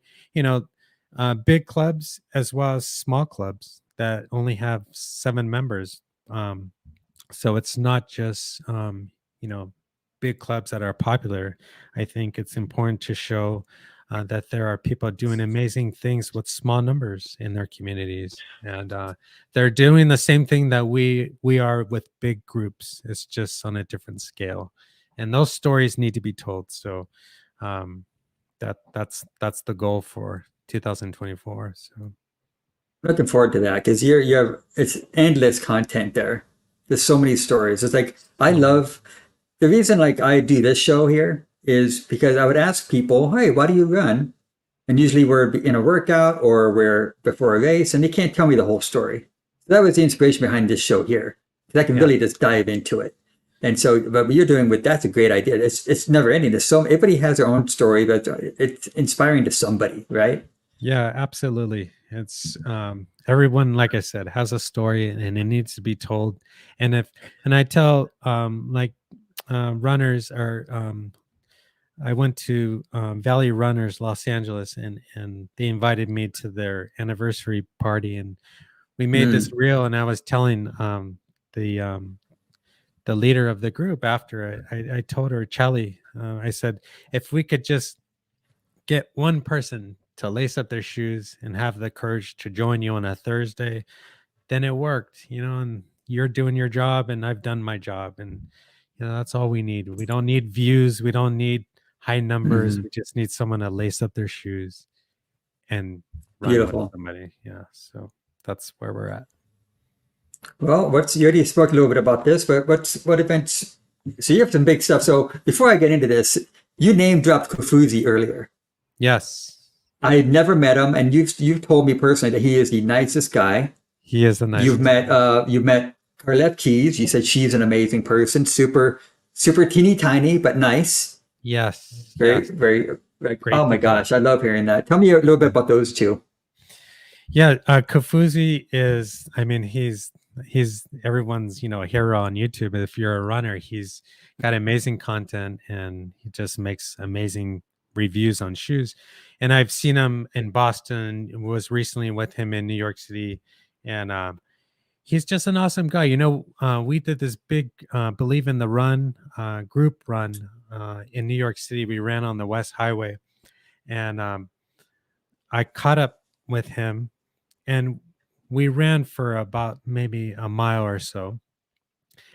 big clubs as well as small clubs that only have 7 members. So it's not just, big clubs that are popular. I think it's important to show that there are people doing amazing things with small numbers in their communities, and they're doing the same thing that we are with big groups. It's just on a different scale, and those stories need to be told. So um, that's the goal for 2024. So Looking forward to that because you have it's endless content there. There's so many stories. It's like I Mhm. love the reason like I do this show here is because I would ask people, "Hey, why do you run?" And usually we're in a workout or we're before a race, and they can't tell me the whole story. So that was the inspiration behind this show here. Because I can Yeah. really just dive into it. And so, but what you're doing with that's a great idea. It's never ending. There's so everybody has their own story, but it's inspiring to somebody, right? Yeah, absolutely. It's everyone, like I said, has a story and it needs to be told. And I tell runners are I went to Valley Runners Los Angeles, and they invited me to their anniversary party, and we made this Mm, reel, and I was telling the the leader of the group after I told her, Charlie, I said, if we could just get one person to lace up their shoes and have the courage to join you on a Thursday, then it worked, and you're doing your job and I've done my job. And, that's all we need. We don't need views. We don't need high numbers. mhm. We just need someone to lace up their shoes and run with Beautiful. somebody. Yeah. So that's where we're at. Well, what's you already spoke a little bit about this, but what events? So you have some big stuff. So before I get into this, you name dropped Kufuzi earlier. Yes. I never met him, and you've told me personally that he is the nicest guy. He is the nicest guy. You've met Carlette Keys. You said she's an amazing person, super teeny tiny but nice. Yes. Very Yes. very like oh Great my people. gosh, I love hearing that. Tell me a little bit Yeah. about those two. Yeah, Kafuzi is, I mean, he's everyone's, hero on YouTube. If you're a runner, he's got amazing content and he just makes amazing reviews on shoes. And I've seen him in Boston, was recently with him in New York City, and he's just an awesome guy. We did this big Believe in the Run group run in New York City. We ran on the West Highway, and I caught up with him, and we ran for about maybe a mile or so,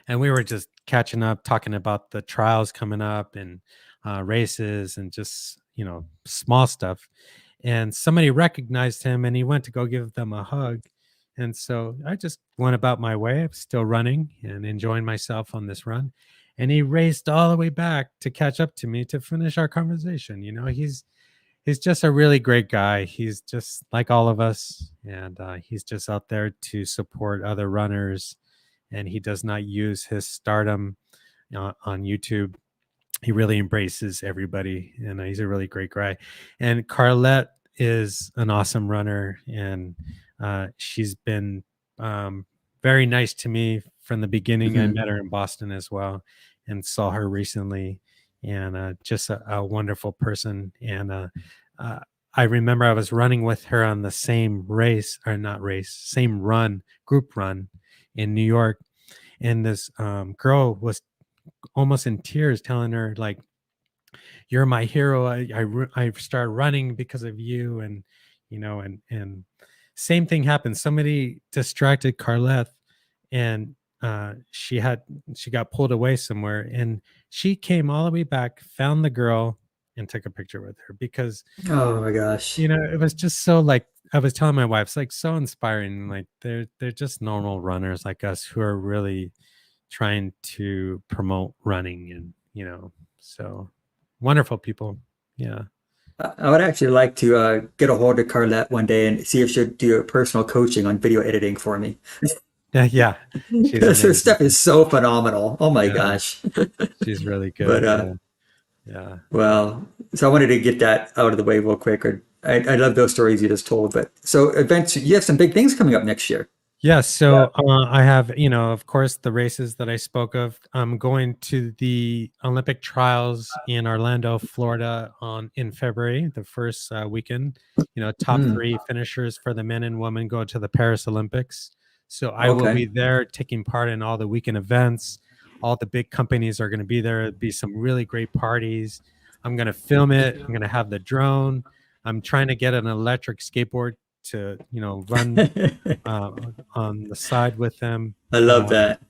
and we were just catching up, talking about the trials coming up and races and just small stuff. And somebody recognized him, and he went to go give them a hug. And so I just went about my way, still running and enjoying myself on this run. And he raced all the way back to catch up to me to finish our conversation. He's just a really great guy. He's just like all of us, and he's just out there to support other runners. And he does not use his stardom on YouTube. He really embraces everybody, and he's a really great guy. And Carlette is an awesome runner, and she's been very nice to me from the beginning. I met her in Boston as well, and saw her recently, and just a wonderful person. And I remember I was running with her on the same same run, group run in New York, and this girl was almost in tears, telling her, like, "You're my hero. I started running because of you." And and same thing happened. Somebody distracted Carleth, and she got pulled away somewhere, and she came all the way back, found the girl, and took a picture with her, because Oh my gosh. it was just so, like, I was telling my wife, it's like so inspiring. Like, they're just normal runners like us who are really trying to promote running, and so wonderful people. Yeah. I would actually like to get a hold of Carlette one day and see if she'd do a personal coaching on video editing for me. Yeah, she's Because her amazing. stuff is so phenomenal. Oh my Yeah, gosh. she's really But good. Yeah. well, so I wanted to get that out of the way real quick. I love those stories you just told. But so events, you have some big things coming up next year. Yeah, so I have, of course, the races that I spoke of. I'm going to the Olympic trials in Orlando, Florida in February, the first weekend. Top Hmm. 3 finishers for the men and women go to the Paris Olympics. So I will Okay. be there taking part in all the weekend events. All the big companies are going to be there. There'll be some really great parties. I'm going to film it. I'm going to have the drone. I'm trying to get an electric skateboard to, run on the side with them. I love that.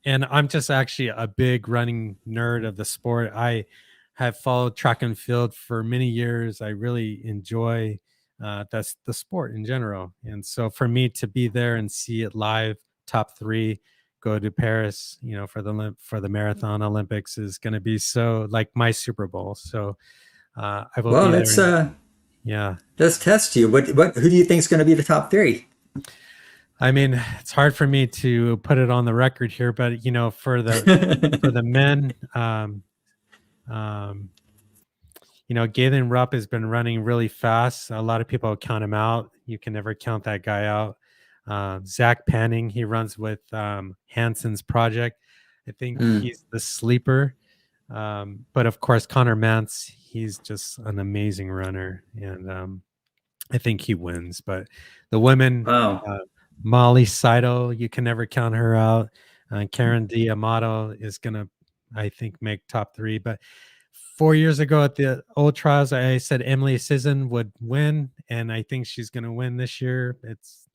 And I'm just actually a big running nerd of the sport. I have followed track and field for many years. I really enjoy that's the sport in general. And so for me to be there and see it live, top 3, go to Paris, for the marathon Olympics is going to be so, like, my Super Bowl. So I will Well, be there. Yeah. let's test you. Who do you think is going to be the top 3? I mean, it's hard for me to put it on the record here, but for the men, Galen Rupp has been running really fast. A lot of people count him out. You can never count that guy out. Zach Panning, he runs with Hanson's Project. I think he's the sleeper. But of course, Connor Mantz, he's just an amazing runner, and I think he wins. But the women, Wow. Molly Seidel, you can never count her out. Karen D'Amato is going to, I think, make top 3. But 4 years ago at the old trials, I said Emily Sisson would win, and I think she's going to win this year. It's,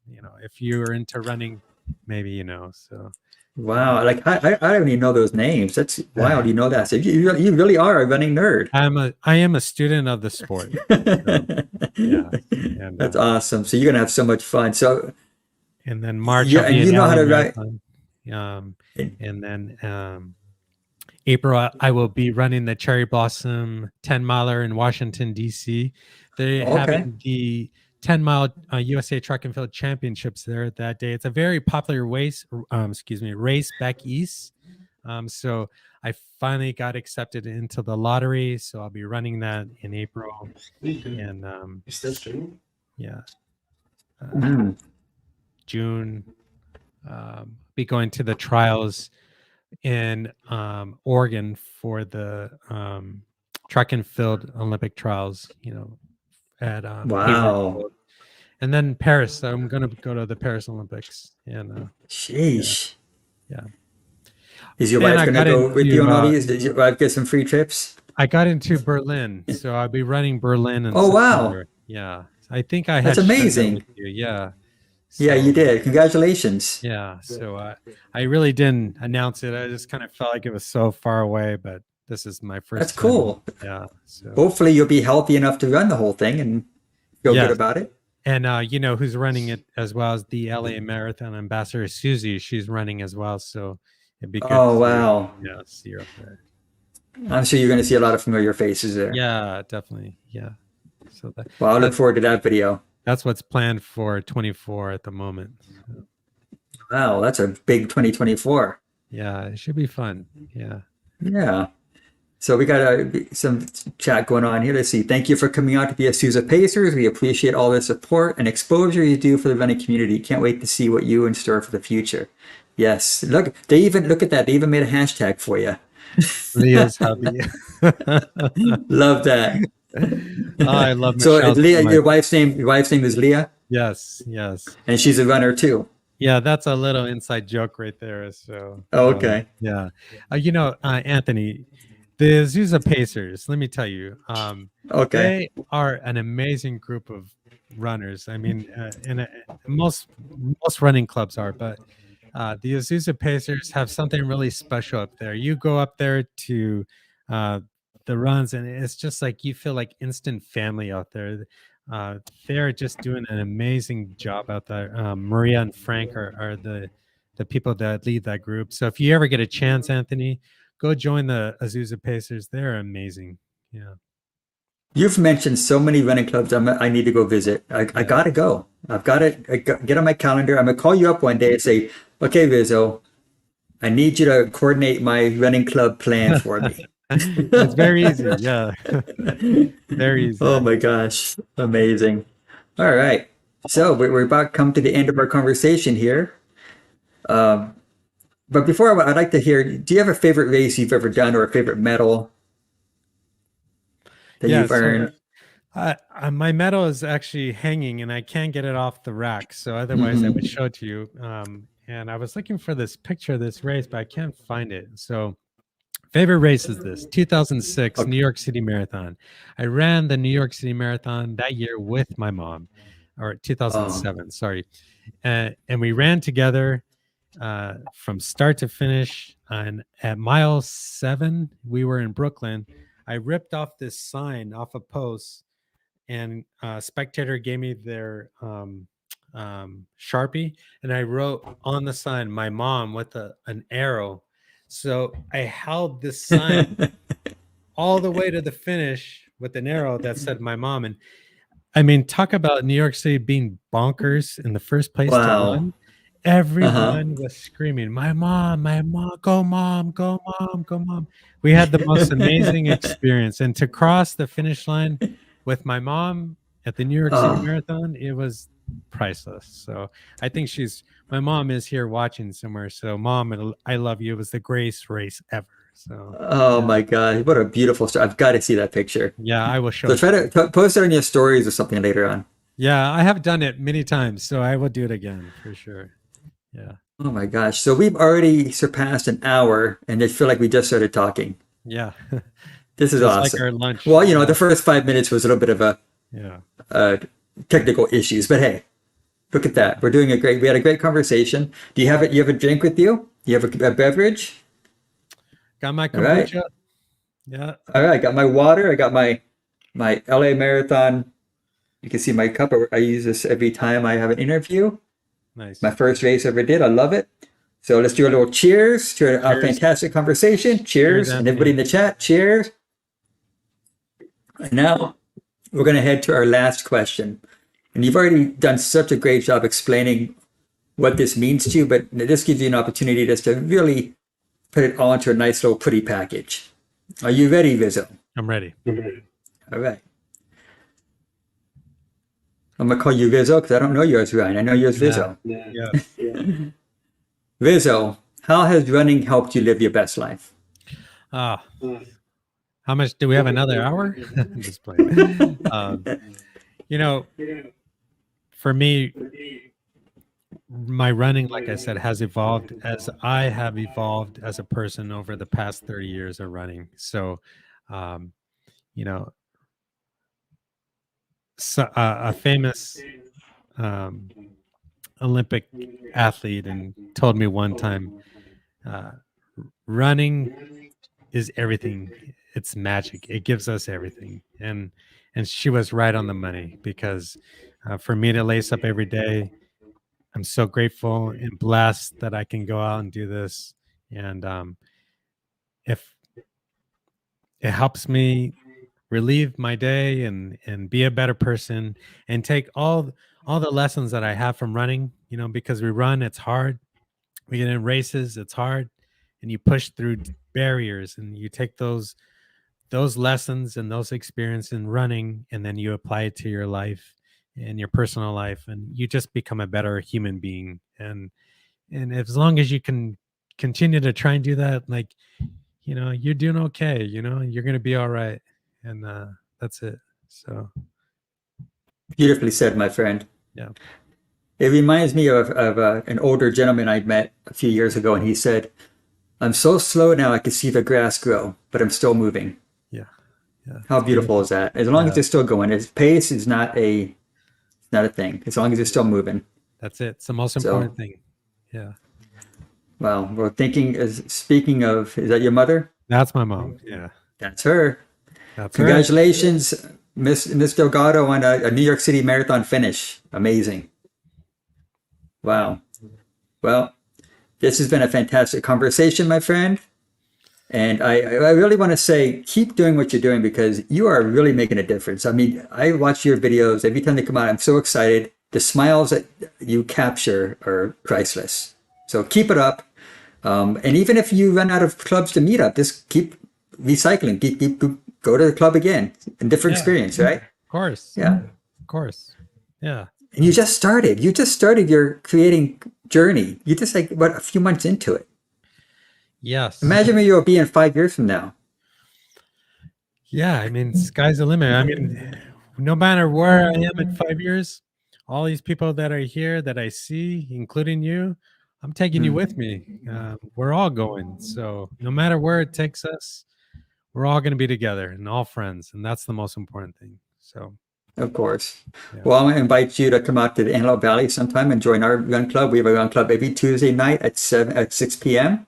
if you're into running, maybe, so. Wow. Like I don't even know those names. That's wild. You know that. So you really are a running nerd. I am a student of the sport. So, yeah. And That's awesome. So you're gonna have so much fun. So and then March yeah, I'll and be you in know how LA to write. Marathon. And then April I will be running the Cherry Blossom 10 miler in Washington DC. They're having the 10-mile USA Track and Field Championships there that day. It's a very popular race back east. So I finally got accepted into the lottery, so I'll be running that in April. And yeah, June, be going to the trials in Oregon for the track and field Olympic trials. At Hayward Wow. Field. And then Paris. So I'm going to go to the Paris Olympics. And Sheesh. yeah. Is your And wife I going to got go with you on all into these? Did your wife get some free trips? I got into Berlin, so I'll be running Berlin in Oh, wow. September. Yeah, I think I That's had shared that with amazing. you. Yeah, Yeah, you so did. Congratulations. yeah, so I really didn't announce it. I just kind of felt like it was so far away, but this is my That's first time. cool. Yeah, so Hopefully, you'll be healthy enough to run the whole thing and feel good yes, about it. and you know who's running it as well as the LA Marathon ambassador Susie. She's running as well, so it'd be good Oh, to wow. see her up there. I'm sure you're going to see a lot of familiar faces there. Yeah, definitely. Yeah, so Well, I look that forward to that video. that's what's planned for 24 at the moment. So, Wow, that's a big 2024. yeah, it should be fun. Yeah. Yeah. So we got some chat going on here. Let's see. Thank you for coming out to the Azusa Pacers. We appreciate all the support and exposure you do for the running community. Can't wait to see what you in store for the future. Yes. Look, they even look at that. They even made a hashtag for you. Leah's hubby. Love that. Oh, I love So Michelle so Leah, much. your wife's name is Leah, Yes, yes. and she's a runner too. Yeah, that's a little inside joke right there. So, Oh, okay. yeah. You know, Anthony, the Azusa Pacers, let me tell you, Okay. they are an amazing group of runners. I mean, most running clubs are, but the Azusa Pacers have something really special up there. You go up there to uh, the runs, and it's just like you feel like instant family out there. They're just doing an amazing job out there. Maria and Frank are the people that lead that group. So if you ever get a chance, Anthony, go join the Azusa Pacers. They're amazing. Yeah, You've mentioned so many running clubs I need to go visit. I yeah. gotta go. I've got to get on my calendar. I'm gonna call you up one day and say, okay, Rizzo, I need you to coordinate my running club plan for me. It's very easy. Yeah, very easy. Oh my gosh. Amazing. All right. So we're about to come to the end of our conversation here. But before I'd like to hear, do you have a favorite race you've ever done or a favorite medal that Yeah. you've So earned? my medal is actually hanging, and I can't get it off the rack. So otherwise, I would Hmm. show it to you. And I was looking for this picture of this race, but I can't find it. So favorite race is this 2006 Okay. New York City Marathon. I ran the New York City Marathon that year with my mom, or Oh. 2007, sorry. And we ran together from start to finish. And at mile 7, we were in Brooklyn. I ripped off this sign off a post, and Spectator gave me their Sharpie, and I wrote on the sign my mom with an arrow. So I held this sign all the way to the finish with an arrow that said my mom. And I mean, talk about New York City being bonkers in the first place to Wow. run. Uh-huh. Everyone was screaming, my mom, go mom, go mom, go mom. We had the most amazing experience. And to cross the finish line with my mom at the New York City Oh. Marathon, it was priceless. So I think my mom is here watching somewhere. So mom, I love you. It was the greatest race ever. So Oh yeah. my God. What a beautiful story. I've got to see that picture. Yeah, I will show So it try to to you. post it on your stories or something later on. Yeah, I have done it many times, so I will do it again for sure. Yeah. Oh my gosh. So we've already surpassed an hour and I feel like we just started talking. Yeah. This is Just like awesome. our lunch. Well, Yeah. the first 5 minutes was a little bit of Yeah. a technical issues, but hey, look at that. We had a great conversation. Do you have it? You have a drink with you? You have a beverage? Got my All right. kombucha. Yeah. All right. I got my water. I got my LA Marathon. You can see my cup. I use this every time I have an interview. My Nice. first race I ever did. I love it. So let's do a little cheers to a Cheers. fantastic conversation. Cheers, Cheers. And everybody Anthony. in the chat, cheers. And now we're going to head to our last question. And you've already done such a great job explaining what this means to you, but this gives you an opportunity just to really put it all into a nice little pretty package. Are you ready, Rizzo? I'm ready. All right. I'm going to call you Rizzo because I don't know yours, Ryan. I know yours, Yeah. Rizzo. Yes. Rizzo, how has running helped you live your best life? Ah, how much do we have? Another hour? I'm just playing. You know, for me, my running, like I said, has evolved as I have evolved as a person over the past 30 years of running. So, um, you know, a famous um, Olympic athlete and told me one time, uh, running is everything. It's magic. It gives us everything. And she was right on the money, because for me to lace up every day, I'm so grateful and blessed that I can go out and do this. And if it helps me relieve my day and be a better person and take all the lessons that I have from running, because we run, it's hard. We get in races, it's hard, and you push through barriers, and you take those lessons and those experiences in running, and then you apply it to your life and your personal life, and you just become a better human being. And as long as you can continue to try and do that, like, you're doing okay, you're going to be all right. And that's it. So Beautifully said, my friend. yeah. It reminds me of an older gentleman I met a few years ago, and he said, "I'm so slow now I can see the grass grow, but I'm still moving." Yeah. How beautiful is that? As long as Yeah. it's still going, its pace is not a thing. As long as it's still moving. That's it. It's the most So, important thing. Yeah. well, we're thinking. Speaking of, is that your mother? That's my mom. Yeah. That's her. That's her. Congratulations, Miss Delgado, on a New York City marathon finish. Amazing. Wow. Well, this has been a fantastic conversation, my friend. And I really want to say, keep doing what you're doing, because you are really making a difference. I mean, I watch your videos every time they come out. I'm so excited. The smiles that you capture are priceless. So keep it up. And even if you run out of clubs to meet up, just keep recycling. Keep go to the club again. A different experience, right? Of course. Yeah. Of course. Yeah. And you just started. You just started your creating journey. You just a few months into it. Yes. Imagine where you'll be in 5 years from now. Yeah. I mean, sky's the limit. I mean, no matter where I am in 5 years, all these people that are here that I see, including you, I'm taking you with me. We're all going. So no matter where it takes us, we're all going to be together and all friends. And that's the most important thing. So, Of course. yeah. Well, I'm going to invite you to come out to the Antelope Valley sometime and join our run club. We have a run club every Tuesday night at 6 p.m.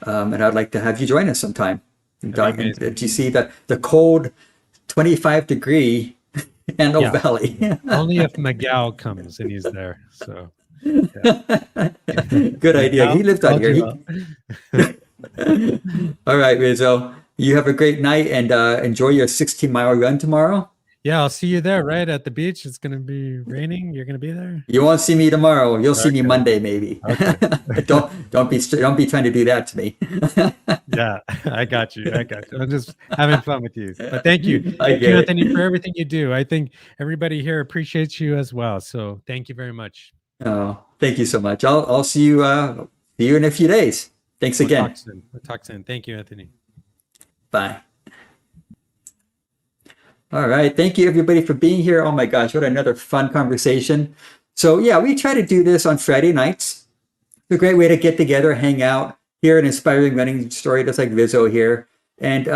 And I'd like to have you join us sometime. And you see the cold 25-degree Antelope Valley. Only if Miguel comes and he's there. So, good idea. He lives out here. All right, Rizzo. You have a great night and enjoy your 16-mile run tomorrow. Yeah, I'll see you there, right at the beach. It's going to be raining. You're going to be there. You won't see me tomorrow. You'll see me Monday, maybe. Okay. Don't be trying to do that to me. Yeah, I got you. I'm just having fun with you. But thank you, I get it. Anthony, for everything you do. I think everybody here appreciates you as well. So thank you very much. Oh, thank you so much. I'll see you in a few days. Thanks again. We'll talk soon. Thank you, Anthony. Bye. All right. Thank you, everybody, for being here. Oh, my gosh. What another fun conversation. So, yeah, we try to do this on Friday nights. It's a great way to get together, hang out, hear an inspiring running story just like Rizzo here. And,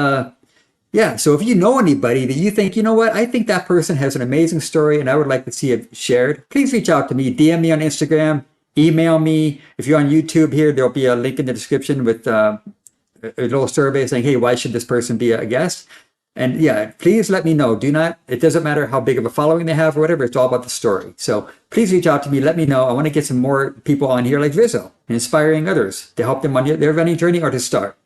yeah, so if you know anybody that you think, you know what, I think that person has an amazing story and I would like to see it shared, please reach out to me. DM me on Instagram. Email me. If you're on YouTube here, there'll be a link in the description with a little survey saying, hey, why should this person be a guest? And yeah, please let me know. It doesn't matter how big of a following they have or whatever. It's all about the story. So please reach out to me. Let me know. I want to get some more people on here like Rizzo, inspiring others to help them on their running journey or to start.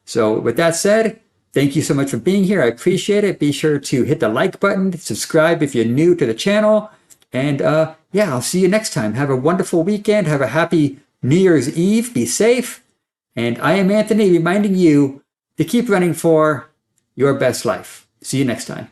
So with that said, thank you so much for being here. I appreciate it. Be sure to hit the like button, subscribe if you're new to the channel. And yeah, I'll see you next time. Have a wonderful weekend. Have a happy New Year's Eve. Be safe. And I am Anthony, reminding you to keep running for your best life. See you next time.